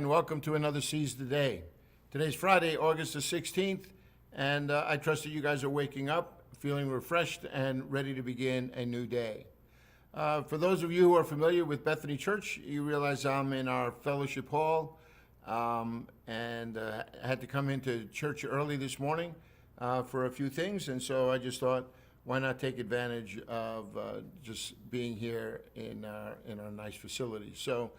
and welcome to another Seize the Day. Today's Friday, August the 16th, and I trust that you guys are waking up, feeling refreshed, and ready to begin a new day. For those of you who are familiar with Bethany Church, you realize I'm in our fellowship hall, and I had to come into church early this morning for a few things, and so I just thought, why not take advantage of just being here in our nice facility. So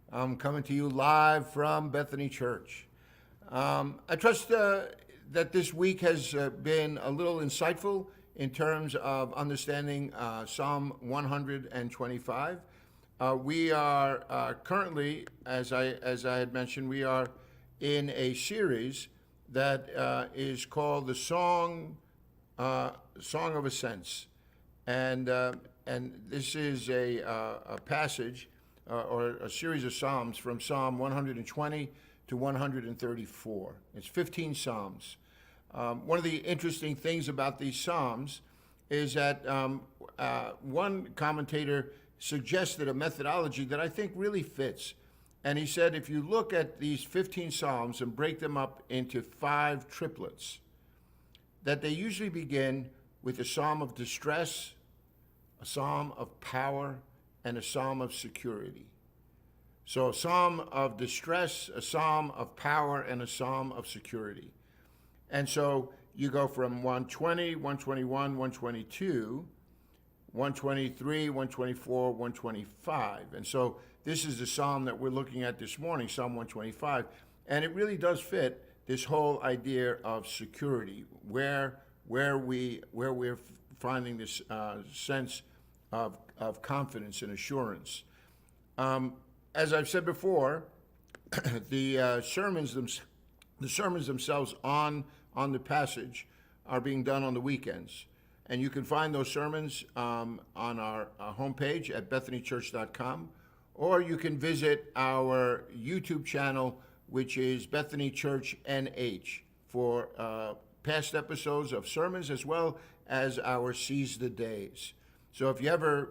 I'm coming to you live from Bethany Church. I trust that this week has been a little insightful in terms of understanding Psalm 125. We are currently, as I had mentioned, we are in a series that is called the Song of Ascents, and this is a passage or a series of Psalms from Psalm 120 to 134. It's 15 Psalms. One of the interesting things about these Psalms is that one commentator suggested a methodology that I think really fits. And he said, if you look at these 15 Psalms and break them up into 5 triplets, that they usually begin with a psalm of distress, a psalm of power, and a psalm of security. So a psalm of distress, a psalm of power, and a psalm of security. And so you go from 120, 121, 122, 123, 124, 125. And so this is the psalm that we're looking at this morning, Psalm 125. And it really does fit this whole idea of security, where we're finding this sense of confidence and assurance. As I've said before, the sermons themselves on the passage are being done on the weekends, and you can find those sermons on our homepage at bethanychurch.com, or you can visit our YouTube channel, which is Bethany Church NH, for past episodes of sermons as well as our Seize the Days. So if you ever,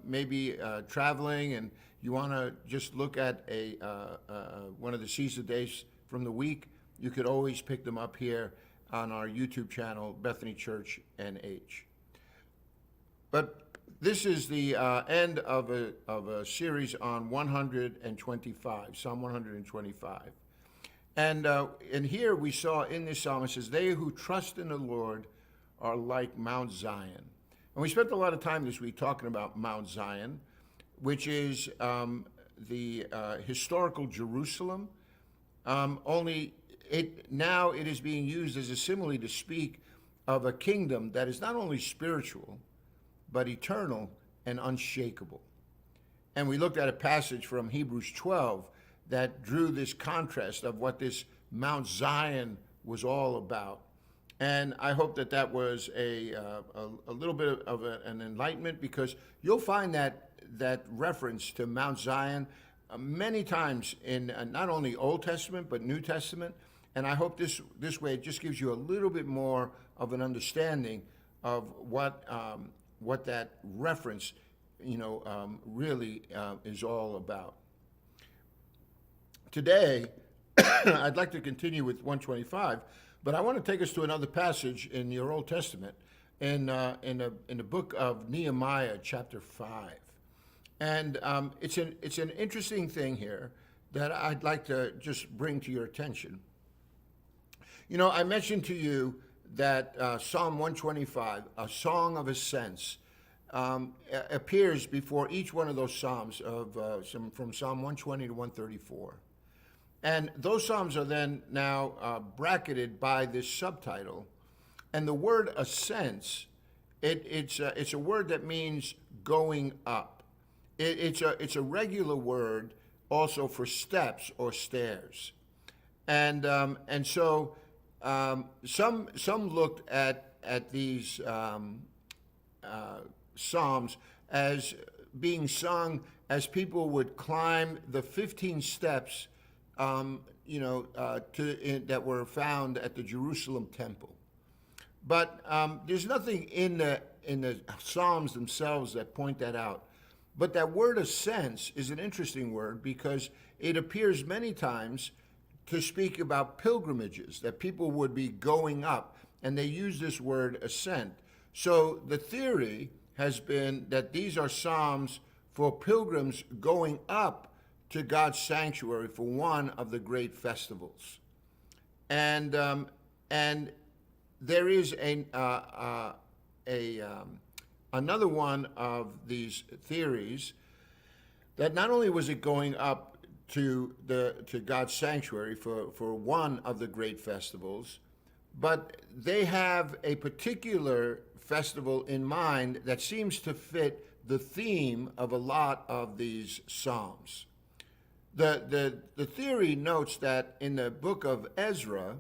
maybe traveling and you want to just look at one of the Seize the Days from the week, you could always pick them up here on our YouTube channel, Bethany Church NH. But this is the end of a series on 125, Psalm 125. And here we saw in this psalm, it says, they who trust in the Lord are like Mount Zion. And we spent a lot of time this week talking about Mount Zion, which is the historical Jerusalem. Only it is being used as a simile to speak of a kingdom that is not only spiritual, but eternal and unshakable. And we looked at a passage from Hebrews 12 that drew this contrast of what this Mount Zion was all about. And I hope that was a little bit of an enlightenment, because you'll find that reference to Mount Zion many times in not only Old Testament but New Testament. And I hope this way it just gives you a little bit more of an understanding of what that reference really is all about. Today, I'd like to continue with 125, but I want to take us to another passage in your Old Testament, in the book of Nehemiah, chapter 5. And it's an interesting thing here that I'd like to just bring to your attention. I mentioned to you that Psalm 125, a Song of Ascents, appears before each one of those Psalms from Psalm 120 to 134. And those Psalms are then now bracketed by this subtitle. And the word ascents, it's a word that means going up. It's a regular word also for steps or stairs. And so some looked at these Psalms as being sung as people would climb the 15 steps that were found at the Jerusalem temple. But there's nothing in the Psalms themselves that point that out. But that word ascents is an interesting word because it appears many times to speak about pilgrimages, that people would be going up, and they use this word ascent. So the theory has been that these are psalms for pilgrims going up to God's sanctuary for one of the great festivals. And there is another one of these theories that not only was it going up to God's sanctuary for one of the great festivals, but they have a particular festival in mind that seems to fit the theme of a lot of these psalms. The theory notes that in the book of Ezra,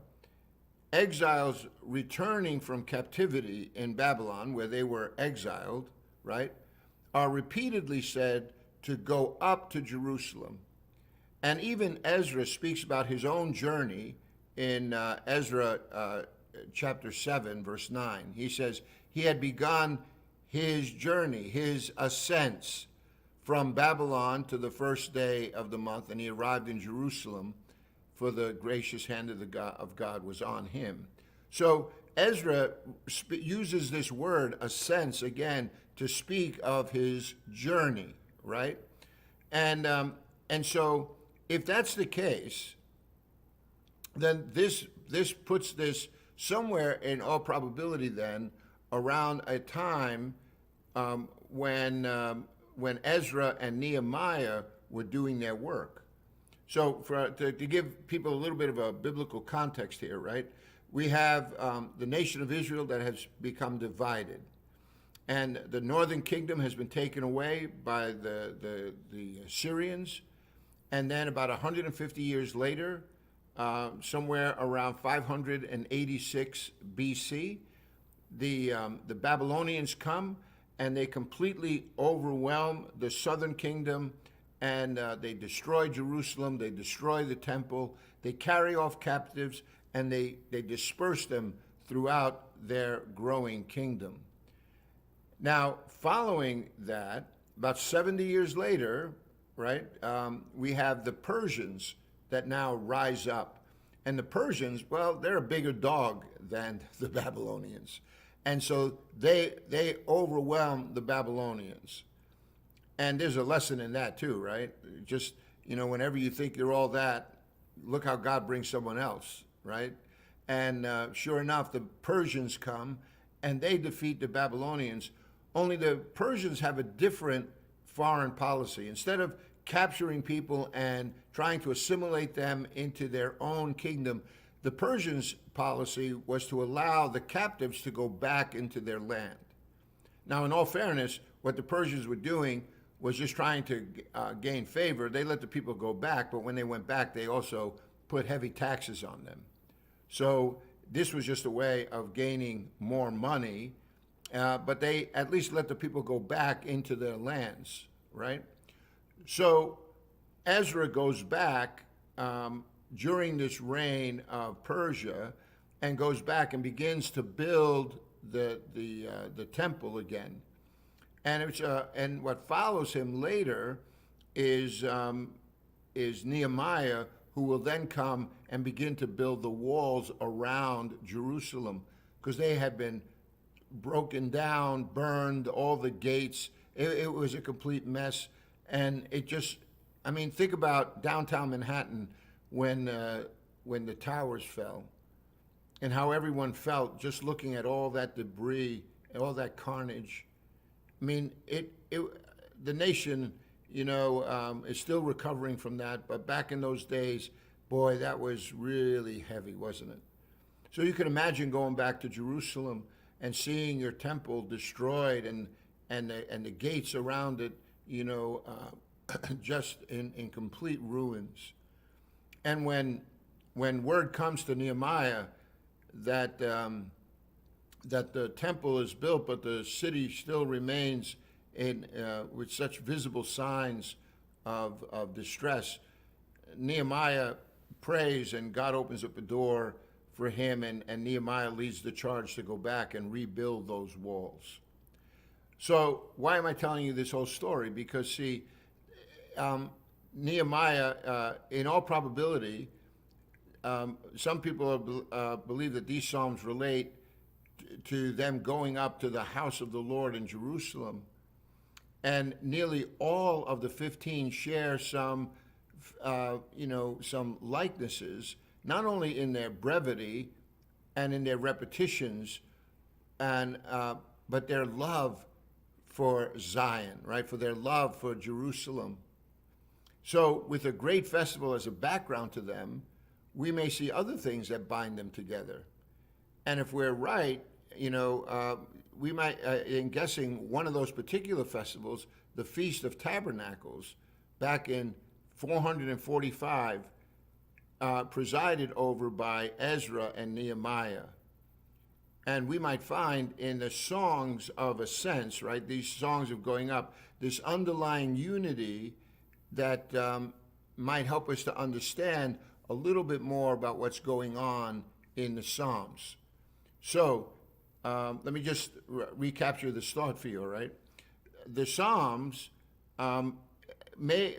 exiles returning from captivity in Babylon, where they were exiled, right, are repeatedly said to go up to Jerusalem. And even Ezra speaks about his own journey in Ezra chapter 7, verse 9. He says, he had begun his journey, his ascents from Babylon to the first day of the month, and he arrived in Jerusalem, for the gracious hand of God was on him. So Ezra uses this word, ascents, again, to speak of his journey, right? And so if that's the case, then this puts this somewhere in all probability then around a time when Ezra and Nehemiah were doing their work. So to give people a little bit of a biblical context here, right? We have the nation of Israel that has become divided. And the northern kingdom has been taken away by the Assyrians. And then about 150 years later, somewhere around 586 BC, the Babylonians come and they completely overwhelm the southern kingdom, and they destroy Jerusalem, they destroy the temple, they carry off captives, and they disperse them throughout their growing kingdom. Now, following that, about 70 years later, right, we have the Persians that now rise up. And the Persians, well, they're a bigger dog than the Babylonians. And so they overwhelm the Babylonians. And there's a lesson in that too, right? Just, whenever you think you're all that, look how God brings someone else, right? And sure enough, the Persians come and they defeat the Babylonians. Only the Persians have a different foreign policy. Instead of capturing people and trying to assimilate them into their own kingdom, the Persians' policy was to allow the captives to go back into their land. Now, in all fairness, what the Persians were doing was just trying to gain favor. They let the people go back, but when they went back, they also put heavy taxes on them. So this was just a way of gaining more money, but they at least let the people go back into their lands, right? So Ezra goes back during this reign of Persia and goes back and begins to build the temple again. And what follows him later is Nehemiah, who will then come and begin to build the walls around Jerusalem, because they had been broken down, burned, all the gates. It was a complete mess. And it just, think about downtown Manhattan when the towers fell, and how everyone felt just looking at all that debris and all that carnage. The nation, is still recovering from that. But back in those days, boy, that was really heavy, wasn't it? So you can imagine going back to Jerusalem and seeing your temple destroyed and the gates around it, just in complete ruins. And when word comes to Nehemiah that the temple is built, but the city still remains with such visible signs of distress, Nehemiah prays, and God opens up a door for him, and Nehemiah leads the charge to go back and rebuild those walls. So why am I telling you this whole story? Because see, Nehemiah, in all probability, some people believe that these Psalms relate to them going up to the house of the Lord in Jerusalem. And nearly all of the 15 share some, some likenesses, not only in their brevity and in their repetitions, and but their love for Zion, right? For their love for Jerusalem. So, with a great festival as a background to them, we may see other things that bind them together. And if we're right, we might, in guessing one of those particular festivals, the Feast of Tabernacles, back in 445, presided over by Ezra and Nehemiah. And we might find in the songs of ascents, right, these songs of going up, this underlying unity that might help us to understand a little bit more about what's going on in the Psalms. So let me just recapture this thought for you, all right? The Psalms may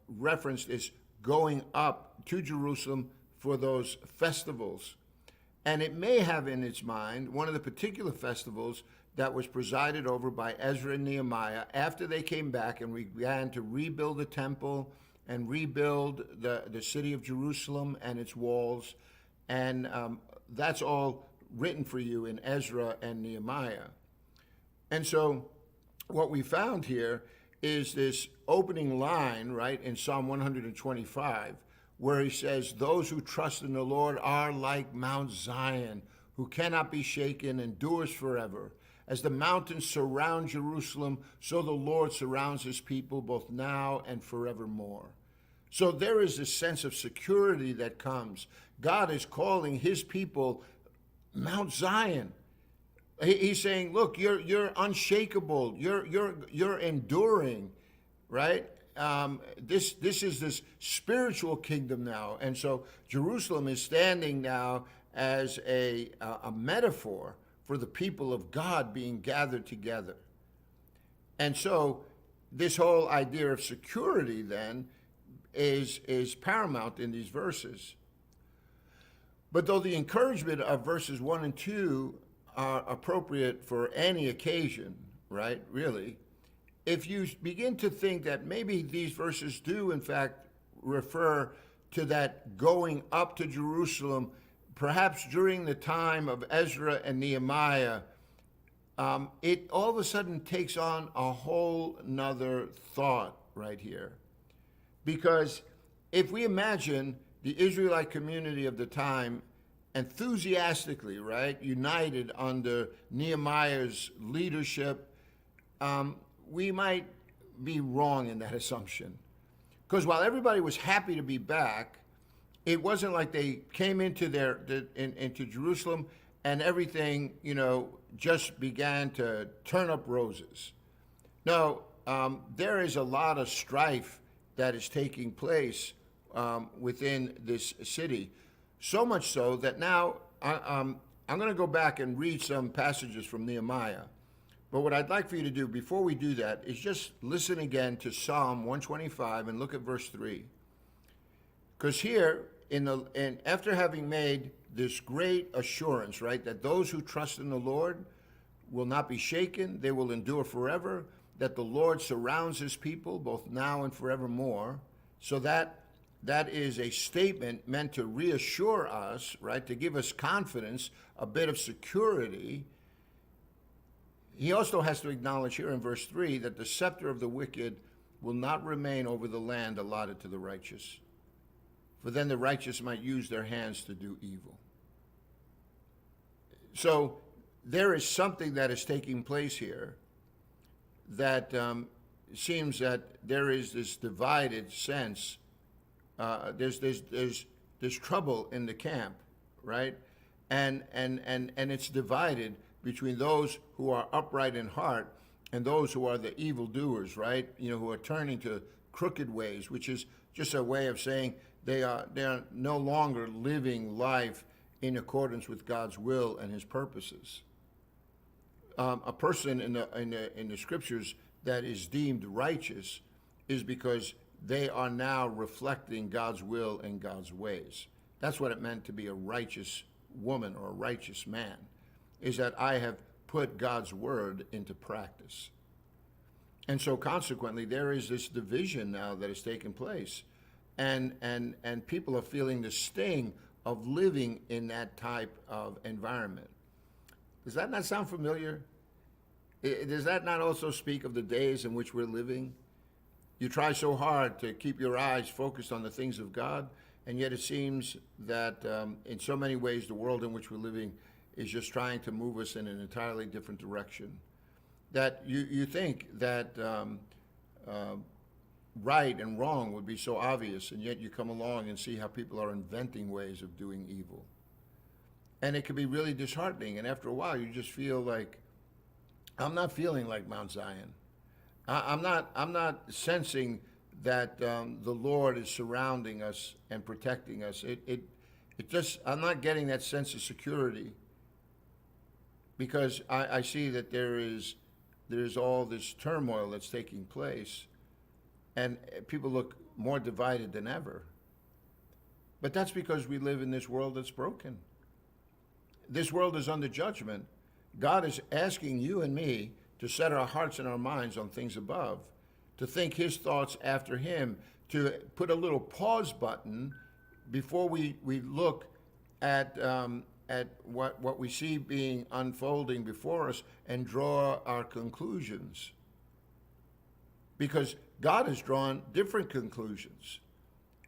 reference this going up to Jerusalem for those festivals. And it may have in its mind one of the particular festivals that was presided over by Ezra and Nehemiah after they came back and began to rebuild the temple and rebuild the city of Jerusalem and its walls. And that's all written for you in Ezra and Nehemiah. And so what we found here is this opening line, right, in Psalm 125, where he says, those who trust in the Lord are like Mount Zion, who cannot be shaken, endures forever. As the mountains surround Jerusalem, so the Lord surrounds his people both now and forevermore. So there is this sense of security that comes. God is calling his people Mount Zion. He's saying, look, you're unshakable. You're enduring, right? This is this spiritual kingdom now. And so Jerusalem is standing now as a metaphor for the people of God being gathered together. And so this whole idea of security then is paramount in these verses. But though the encouragement of verses 1 and 2 are appropriate for any occasion, right, really, if you begin to think that maybe these verses do, in fact, refer to that going up to Jerusalem, perhaps during the time of Ezra and Nehemiah, it all of a sudden takes on a whole nother thought right here. Because if we imagine the Israelite community of the time enthusiastically, right, united under Nehemiah's leadership, we might be wrong in that assumption. Because while everybody was happy to be back, it wasn't like they came into into Jerusalem and everything, just began to turn up roses. No, there is a lot of strife that is taking place within this city. So much so that now I'm going to go back and read some passages from Nehemiah. But what I'd like for you to do before we do that is just listen again to Psalm 125 and look at verse 3. Because here, after having made this great assurance, right, that those who trust in the Lord will not be shaken, they will endure forever, that the Lord surrounds his people both now and forevermore. So that is a statement meant to reassure us, right, to give us confidence, a bit of security. He also has to acknowledge here in verse 3 that the scepter of the wicked will not remain over the land allotted to the righteous, for then the righteous might use their hands to do evil. So there is something that is taking place here that seems that there is this divided sense. There's trouble in the camp, right? And it's divided between those who are upright in heart and those who are the evildoers, right? Who are turning to crooked ways, which is just a way of saying they are no longer living life in accordance with God's will and his purposes. a person in the scriptures that is deemed righteous is because they are now reflecting God's will and God's ways. That's what it meant to be a righteous woman or a righteous man, is that I have put God's word into practice. And so consequently, there is this division now that has taken place. And people are feeling the sting of living in that type of environment. Does that not sound familiar? Does that not also speak of the days in which we're living? You try so hard to keep your eyes focused on the things of God, and yet it seems that in so many ways the world in which we're living is just trying to move us in an entirely different direction. That you think that right and wrong would be so obvious, and yet you come along and see how people are inventing ways of doing evil. And it can be really disheartening, and after a while you just feel like, I'm not feeling like Mount Zion. I'm not sensing that the Lord is surrounding us and protecting us. I'm not getting that sense of security, because I see that there's all this turmoil that's taking place, and people look more divided than ever. But that's because we live in this world that's broken. This world is under judgment. God is asking you and me to set our hearts and our minds on things above, to think his thoughts after him, to put a little pause button before we look at what we see being unfolding before us and draw our conclusions. Because God has drawn different conclusions.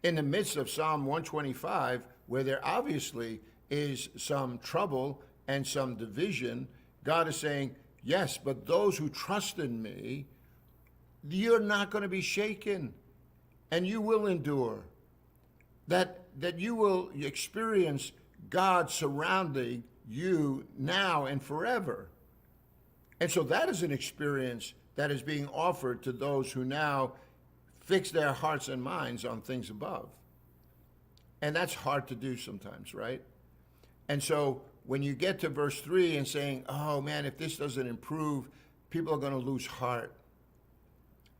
In the midst of Psalm 125, where there obviously is some trouble and some division, God is saying, yes, but those who trust in me, you're not going to be shaken, and you will endure. That you will experience God surrounding you now and forever. And so that is an experience that is being offered to those who now fix their hearts and minds on things above. And that's hard to do sometimes, right? And so when you get to verse 3 and saying, oh man, if this doesn't improve, people are going to lose heart.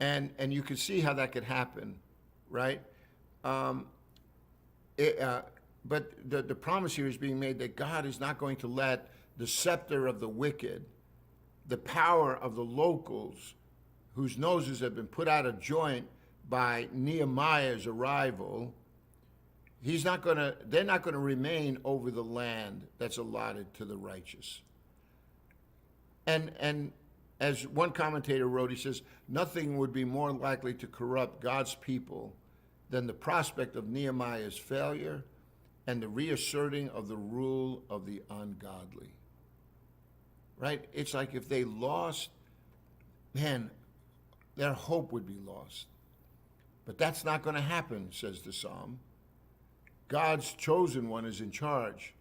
And you can see how that could happen, right? But the promise here is being made that God is not going to let the scepter of the wicked, the power of the locals whose noses have been put out of joint by Nehemiah's arrival, they're not going to remain over the land that's allotted to the righteous. And as one commentator wrote, he says, nothing would be more likely to corrupt God's people than the prospect of Nehemiah's failure and the reasserting of the rule of the ungodly. Right? It's like if they lost, man, their hope would be lost. But that's not going to happen, says the Psalm. God's chosen one is in charge.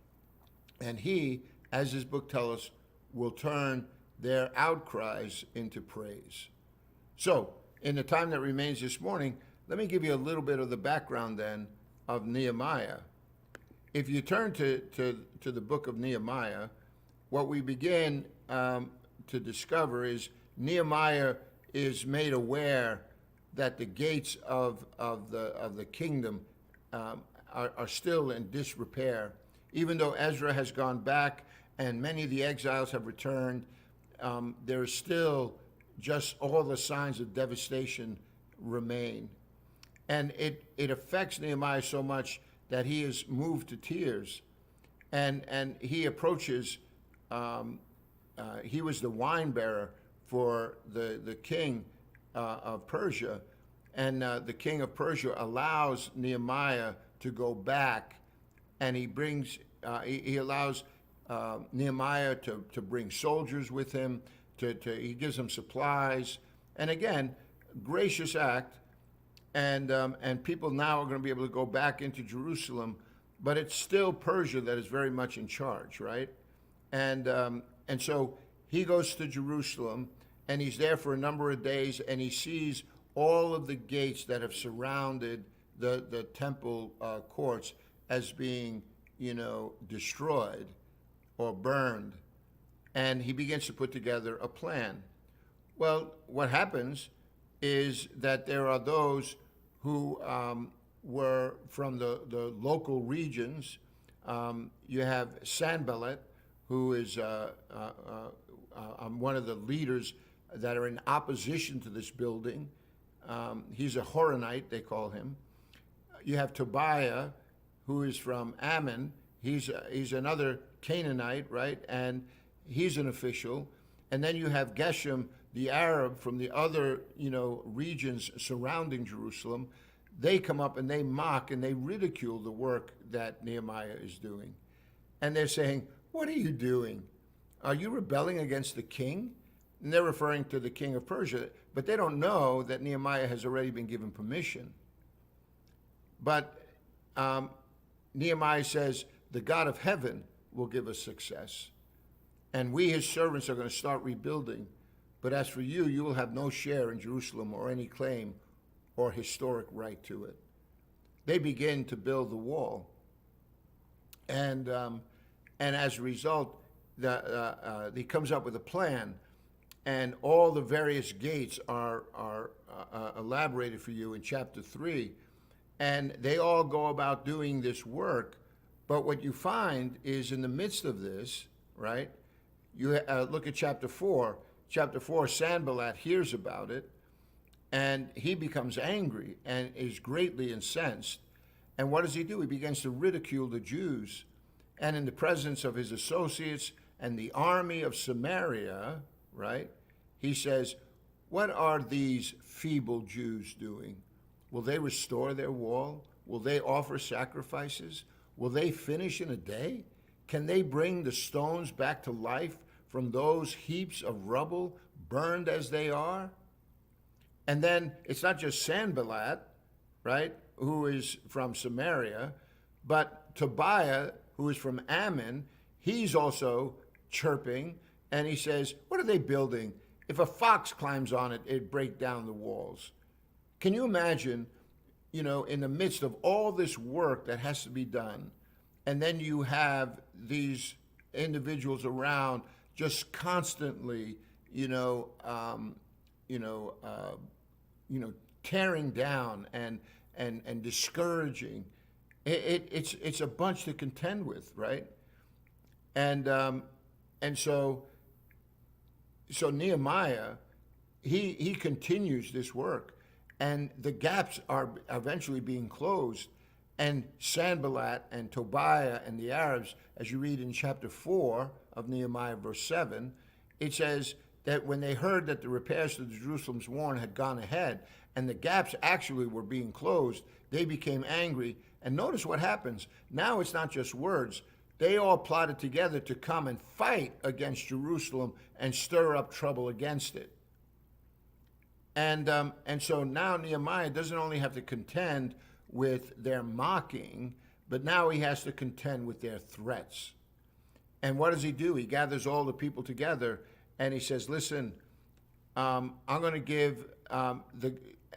And he, as his book tells us, will turn their outcries into praise. So, in the time that remains this morning, let me give you a little bit of the background then of Nehemiah. If you turn to the book of Nehemiah, what we begin to discover is Nehemiah is made aware that the gates of the kingdom are still in disrepair. Even though Ezra has gone back and many of the exiles have returned, there is still just all the signs of devastation remain. And it affects Nehemiah so much that he is moved to tears. And he approaches, he was the wine bearer for the king of Persia. And the king of Persia allows Nehemiah to go back, and he brings, he allows Nehemiah to bring soldiers with him, he gives them supplies. And again, gracious act. And people now are going to be able to go back into Jerusalem, but it's still Persia that is very much in charge, right? And so he goes to Jerusalem, and he's there for a number of days, and he sees all of the gates that have surrounded the temple courts as being, destroyed or burned. and he begins to put together a plan. Well, what happens is that there are those who were from the local regions. You have Sanballat, who is one of the leaders that are in opposition to this building. He's a Horonite, they call him. You have Tobiah, who is from Ammon. He's another Canaanite, right? And he's an official. And then you have Geshem, the Arab from the other, regions surrounding Jerusalem. They come up and they mock and they ridicule the work that Nehemiah is doing. And they're saying, "What are you doing? Are you rebelling against the king?" And they're referring to the king of Persia, but they don't know that Nehemiah has already been given permission. But Nehemiah says, the God of heaven will give us success. And we, his servants, are going to start rebuilding. But as for you, you will have no share in Jerusalem or any claim or historic right to it. They begin to build the wall. And as a result, he comes up with a plan. And all the various gates are elaborated for you in chapter 3. And they all go about doing this work. But what you find is in the midst of this, right, you look at chapter 4. Chapter 4, Sanballat hears about it, and he becomes angry and is greatly incensed. And what does he do? He begins to ridicule the Jews. And in the presence of his associates and the army of Samaria, right, he says, "What are these feeble Jews doing? Will they restore their wall? Will they offer sacrifices? Will they finish in a day? Can they bring the stones back to life from those heaps of rubble, burned as they are?" And then it's not just Sanballat, right, who is from Samaria, but Tobiah, who is from Ammon, he's also chirping, and he says, "What are they building? If a fox climbs on it, it'd break down the walls." Can you imagine, in the midst of all this work that has to be done, and then you have these individuals around just constantly, tearing down and discouraging. It's a bunch to contend with, right? And so Nehemiah, he continues this work, and the gaps are eventually being closed. And Sanballat and Tobiah and the Arabs, as you read in chapter 4 of Nehemiah, verse 7, it says that when they heard that the repairs to the Jerusalem's wall had gone ahead and the gaps actually were being closed, they became angry. And notice what happens. Now it's not just words. They all plotted together to come and fight against Jerusalem and stir up trouble against it. And so now Nehemiah doesn't only have to contend with their mocking, but now he has to contend with their threats. And what does he do? He gathers all the people together and he says, "Listen, I'm going to give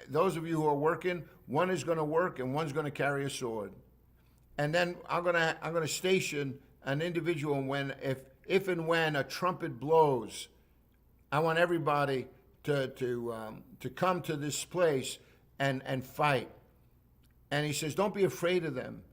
those of you who are working, one is going to work and one's going to carry a sword. And then I'm going to station an individual if and when a trumpet blows, I want everybody to come to this place and fight." And he says, "Don't be afraid of them.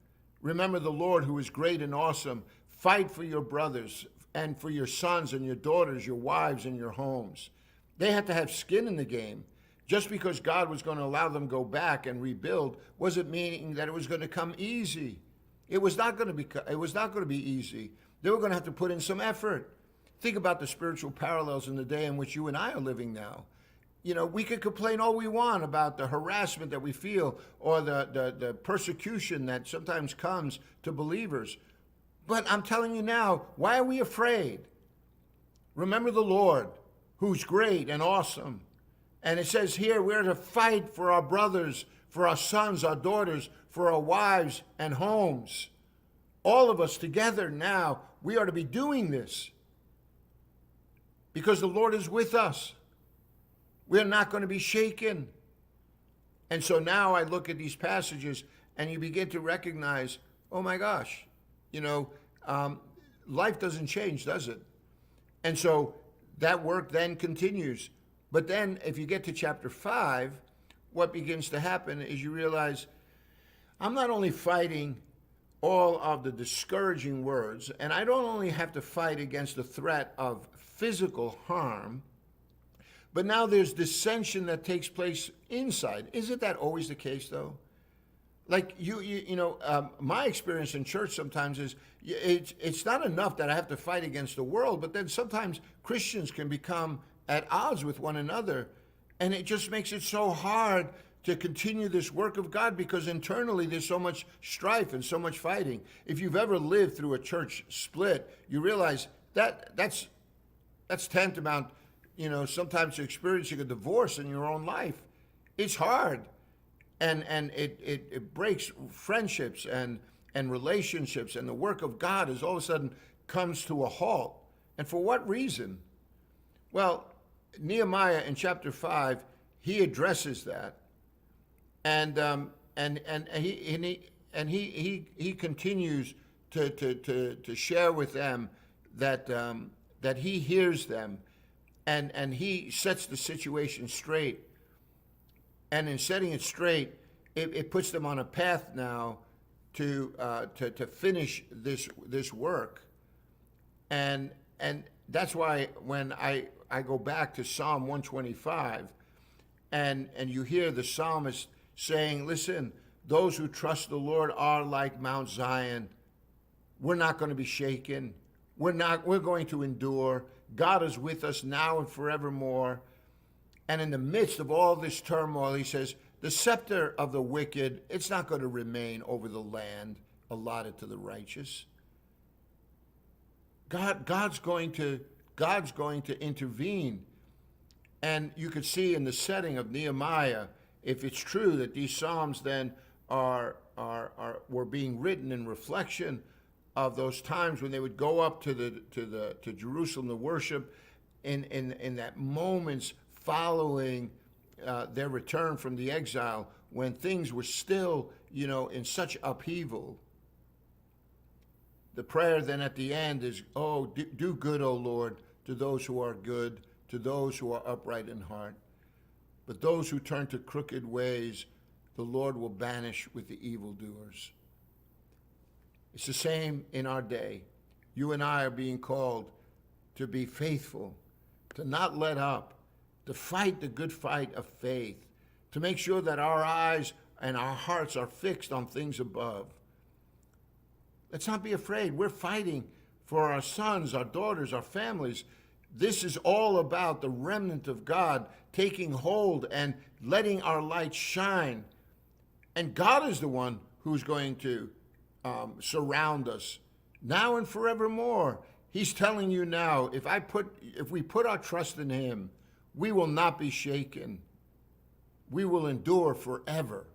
Remember the Lord who is great and awesome. Fight for your brothers and for your sons and your daughters, your wives and your homes." They had to have skin in the game. Just because God was going to allow them to go back and rebuild wasn't meaning that it was going to come easy. It was not going to be easy. They were going to have to put in some effort. Think about the spiritual parallels in the day in which you and I are living now. We could complain all we want about the harassment that we feel or the persecution that sometimes comes to believers. But I'm telling you now, why are we afraid? Remember the Lord, who's great and awesome. And it says here, we're to fight for our brothers, for our sons, our daughters, for our wives and homes. All of us together now, we are to be doing this because the Lord is with us. We're not going to be shaken. And so now I look at these passages and you begin to recognize, oh my gosh, life doesn't change, does it? And so that work then continues. But then if you get to chapter 5, what begins to happen is you realize I'm not only fighting all of the discouraging words, and I don't only have to fight against the threat of physical harm, but now there's dissension that takes place inside. Isn't that always the case, though? Like my experience in church sometimes is it's not enough that I have to fight against the world, but then sometimes Christians can become at odds with one another, and it just makes it so hard to continue this work of God because internally there's so much strife and so much fighting. If you've ever lived through a church split, you realize that's tantamount, sometimes to experiencing a divorce in your own life. It's hard. And it breaks friendships and relationships, and the work of God is all of a sudden comes to a halt. And for what reason? Well, Nehemiah in chapter 5, he addresses that, and he continues to share with them that he hears them, and he sets the situation straight. And in setting it straight, it puts them on a path now to finish this work, and that's why when I go back to Psalm 125, and you hear the psalmist saying, "Listen, those who trust the Lord are like Mount Zion. We're not going to be shaken. We're going to endure. God is with us now and forevermore." And in the midst of all this turmoil, he says, the scepter of the wicked, it's not going to remain over the land allotted to the righteous. God's going to intervene. And you could see in the setting of Nehemiah, if it's true that these Psalms then were being written in reflection of those times when they would go up to Jerusalem to worship in that moments following their return from the exile, when things were still, in such upheaval. The prayer then at the end is, "Oh, do good, O Lord, to those who are good, to those who are upright in heart. But those who turn to crooked ways, the Lord will banish with the evildoers." It's the same in our day. You and I are being called to be faithful, to not let up, to fight the good fight of faith, to make sure that our eyes and our hearts are fixed on things above. Let's not be afraid. We're fighting for our sons, our daughters, our families. This is all about the remnant of God taking hold and letting our light shine. And God is the one who's going to surround us now and forevermore. He's telling you now, if we put our trust in him, we will not be shaken. We will endure forever.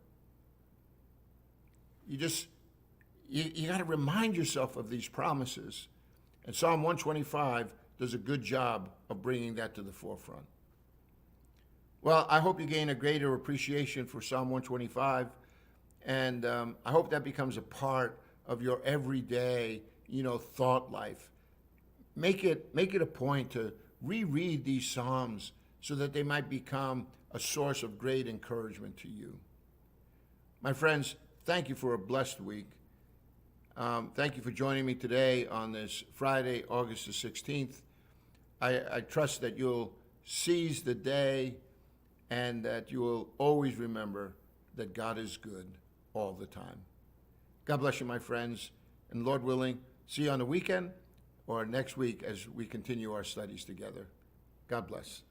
You got to remind yourself of these promises. And Psalm 125 does a good job of bringing that to the forefront. Well, I hope you gain a greater appreciation for Psalm 125. And I hope that becomes a part of your everyday, thought life. Make it a point to reread these Psalms so that they might become a source of great encouragement to you. My friends, thank you for a blessed week. Thank you for joining me today on this Friday, August the 16th. I trust that you'll seize the day and that you will always remember that God is good all the time. God bless you, my friends, and Lord willing, see you on the weekend or next week as we continue our studies together. God bless.